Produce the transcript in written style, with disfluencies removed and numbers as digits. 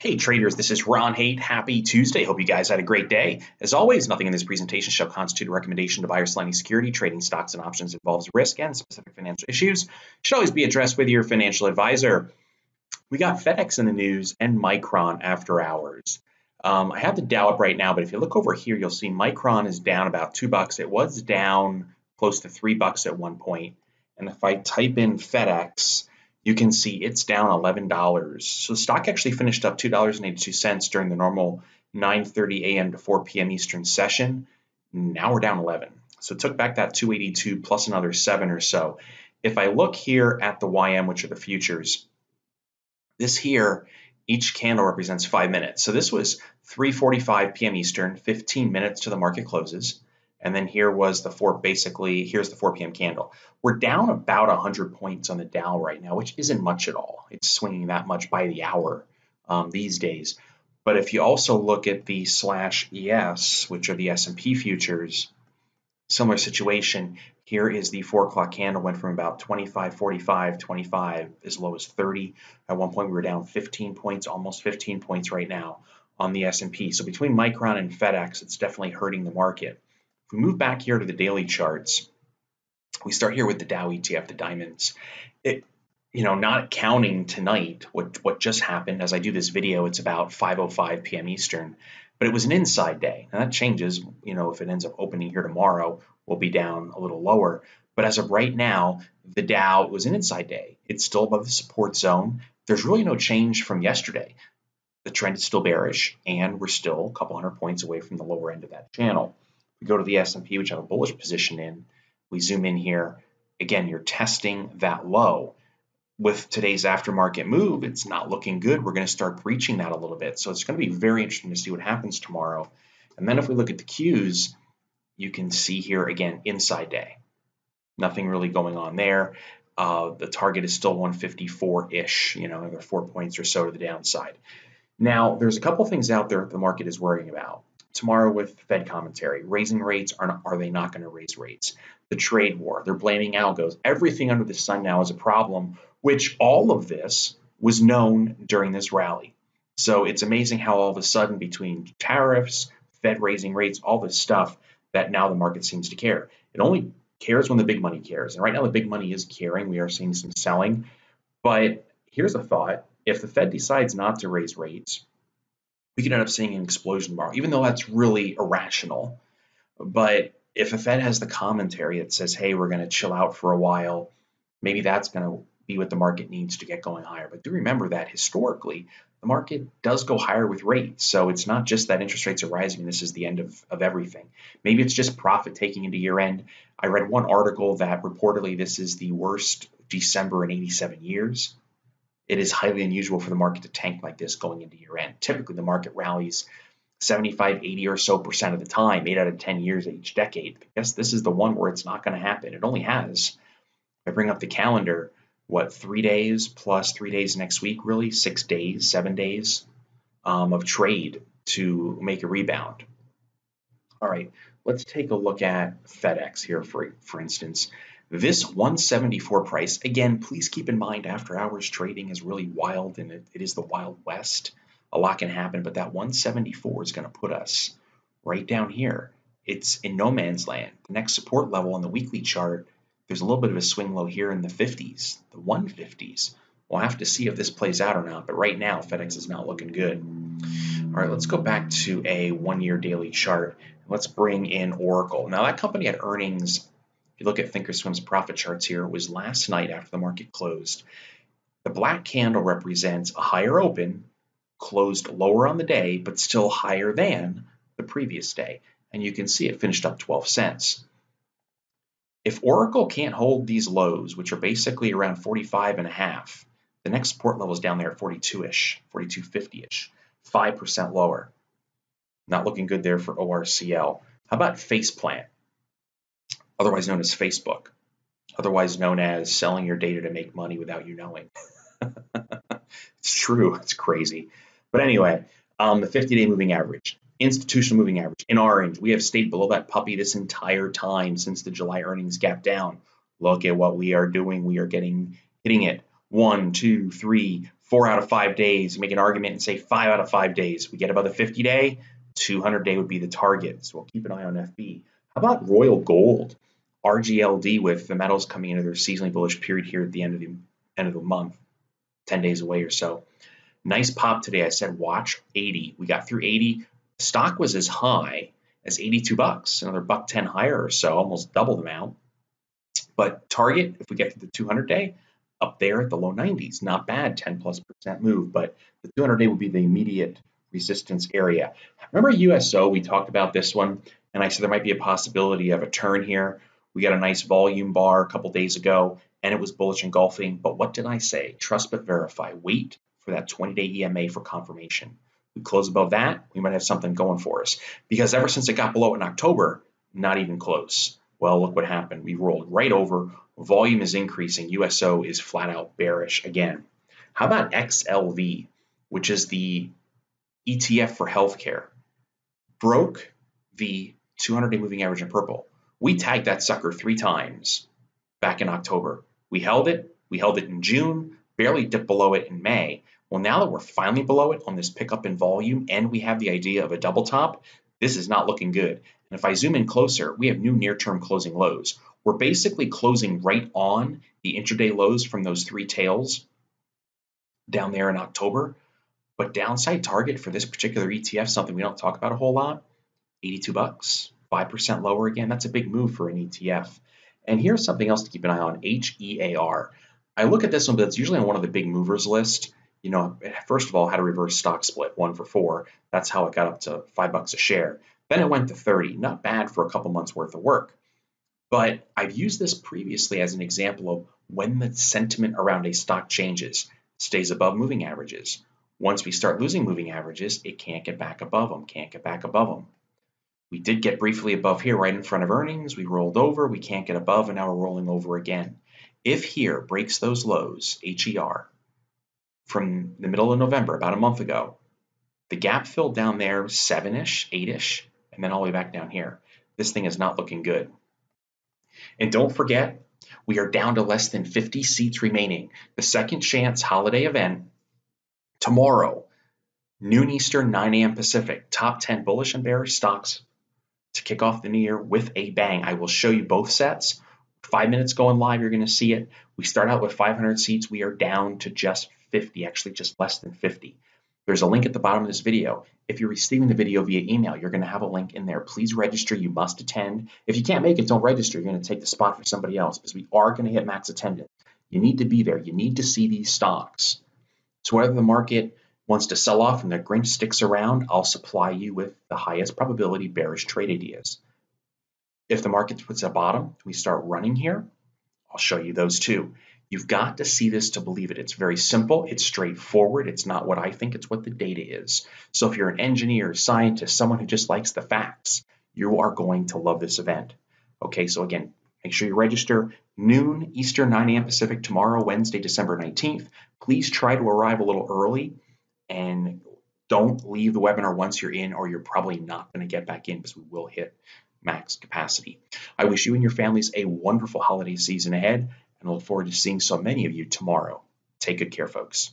Hey traders, this is Ron Haight. Happy Tuesday. Hope you guys had a great day. As always, nothing in this presentation shall constitute a recommendation to buy or sell any security. Trading stocks and options involves risk and specific financial issues. Should always be addressed with your financial advisor. We got Fedex in the news and Micron after hours. I have the Dow up right now, but if you look over here, you'll see Micron is down about $2. It was down close to $3 at one point. And if I type in Fedex, you can see it's down $11. So the stock actually finished up $2.82 during the normal 9:30 a.m. to 4 p.m. Eastern session. Now we're down 11. So it took back that 282 plus another 7 or so. If I look here at the YM, which are the futures, this here, each candle represents 5 minutes. So this was 3:45 p.m. Eastern, 15 minutes to the market closes. And then here was the here's the 4 p.m. candle. We're down about 100 points on the Dow right now, which isn't much at all. It's swinging that much by the hour these days. But if you also look at the /ES, which are the S&P futures, similar situation. Here is the 4 o'clock candle, went from about 25, 45, 25, as low as 30. At one point, we were down 15 points, almost 15 points right now on the S&P. So between Micron and Fedex, it's definitely hurting the market. If we move back here to the daily charts, we start here with the Dow ETF, the diamonds. Not counting tonight what just happened. As I do this video, it's about 5:05 p.m. Eastern, but it was an inside day. Now that changes. If it ends up opening here tomorrow, we'll be down a little lower. But as of right now, the Dow was an inside day. It's still above the support zone. There's really no change from yesterday. The trend is still bearish, and we're still a couple hundred points away from the lower end of that channel. We go to the S&P, which I have a bullish position in. We zoom in here. Again, you're testing that low. With today's aftermarket move, it's not looking good. We're going to start breaching that a little bit. So it's going to be very interesting to see what happens tomorrow. And then if we look at the Qs, you can see here again, inside day. Nothing really going on there. The target is still 154-ish, another 4 points or so to the downside. Now, there's a couple things out there the market is worrying about. Tomorrow with Fed commentary, raising rates, are they not going to raise rates? The trade war, they're blaming algos. Everything under the sun now is a problem, which all of this was known during this rally. So it's amazing how all of a sudden between tariffs, Fed raising rates, all this stuff, that now the market seems to care. It only cares when the big money cares. And right now the big money is caring. We are seeing some selling. But here's a thought. If the Fed decides not to raise rates, we could end up seeing an explosion tomorrow, even though that's really irrational. But if the Fed has the commentary that says, hey, we're going to chill out for a while, maybe that's going to be what the market needs to get going higher. But do remember that historically, the market does go higher with rates. So it's not just that interest rates are rising and this is the end of everything. Maybe it's just profit taking into year end. I read one article that reportedly this is the worst December in 87 years. It is highly unusual for the market to tank like this going into year end. Typically, the market rallies 75, 80 or so % of the time, 8 out of 10 years each decade. I guess this is the one where it's not going to happen. It only has, if I bring up the calendar, 3 days plus 3 days next week, really 6 days, 7 days of trade to make a rebound. All right, let's take a look at Fedex here, for instance. This 174 price, again, please keep in mind after hours trading is really wild and it is the Wild West. A lot can happen, but that 174 is going to put us right down here. It's in no man's land. The next support level on the weekly chart, there's a little bit of a swing low here in the 50s, the 150s. We'll have to see if this plays out or not, but right now Fedex is not looking good. All right, let's go back to a 1-year daily chart. Let's bring in Oracle. Now that company had earnings. If you look at Thinkorswim's profit charts here, it was last night after the market closed. The black candle represents a higher open, closed lower on the day, but still higher than the previous day. And you can see it finished up 12 cents. If Oracle can't hold these lows, which are basically around 45.5, the next support level is down there at 42-ish, 42.50-ish, 5% lower. Not looking good there for ORCL. How about Faceplant? Otherwise known as Facebook, otherwise known as selling your data to make money without you knowing. It's true, it's crazy. But anyway, the 50-day moving average, institutional moving average in orange, we have stayed below that puppy this entire time since the July earnings gap down. Look at what we are doing. We are hitting it 1, 2, 3, 4 out of 5 days. You make an argument and say 5 out of 5 days. We get above the 50-day, 200-day would be the target. So we'll keep an eye on FB. How about Royal Gold? RGLD, with the metals coming into their seasonally bullish period here at the end of the month, 10 days away or so. Nice pop today. I said watch 80. We got through 80. The stock was as high as 82 bucks, another $1.10 higher or so, almost double the amount. But target, if we get to the 200-day, up there at the low 90s. Not bad, 10+% move, but the 200-day will be the immediate resistance area. Remember USO, we talked about this one, and I said there might be a possibility of a turn here. We got a nice volume bar a couple days ago, and it was bullish engulfing. But what did I say? Trust but verify. Wait for that 20-day EMA for confirmation. We close above that, we might have something going for us. Because ever since it got below in October, not even close. Well, look what happened. We rolled right over. Volume is increasing. USO is flat out bearish again. How about XLV, which is the ETF for healthcare? Broke the 200-day moving average in purple. We tagged that sucker 3 times back in October. We held it in June, barely dipped below it in May. Well, now that we're finally below it on this pickup in volume and we have the idea of a double top, this is not looking good. And if I zoom in closer, we have new near-term closing lows. We're basically closing right on the intraday lows from those 3 tails down there in October. But downside target for this particular ETF, something we don't talk about a whole lot, 82 bucks, 5% lower again. That's a big move for an ETF. And here's something else to keep an eye on, HEAR. I look at this one, but it's usually on one of the big movers list. You know, first of all, had a reverse stock split, 1 for 4. That's how it got up to $5 a share. Then it went to 30. Not bad for a couple months worth of work. But I've used this previously as an example of when the sentiment around a stock changes, stays above moving averages. Once we start losing moving averages, it can't get back above them, We did get briefly above here right in front of earnings. We rolled over, we can't get above, and now we're rolling over again. If here breaks those lows, HER, from the middle of November, about a month ago, the gap filled down there 7-ish, 8-ish, and then all the way back down here. This thing is not looking good. And don't forget, we are down to less than 50 seats remaining. The Second Chance holiday event tomorrow, noon Eastern, 9 a.m. Pacific, top 10 bullish and bearish stocks to kick off the new year with a bang. I will show you both sets. 5 minutes going live, you're going to see it. We start out with 500 seats. We are down to just 50, actually just less than 50. There's a link at the bottom of this video. If you're receiving the video via email, you're going to have a link in there. Please register. You must attend. If you can't make it, don't register. You're going to take the spot for somebody else because we are going to hit max attendance. You need to be there. You need to see these stocks. So whether the market wants to sell off and the Grinch sticks around, I'll supply you with the highest probability bearish trade ideas. If the market puts a bottom, we start running here, I'll show you those too. You've got to see this to believe it. It's very simple. It's straightforward. It's not what I think. It's what the data is. So if you're an engineer, scientist, someone who just likes the facts, you are going to love this event. Okay, so again, make sure you register noon Eastern, 9 a.m. Pacific tomorrow, Wednesday, December 19th. Please try to arrive a little early and don't leave the webinar once you're in, or you're probably not going to get back in because we will hit max capacity. I wish you and your families a wonderful holiday season ahead, and I look forward to seeing so many of you tomorrow. Take good care, folks.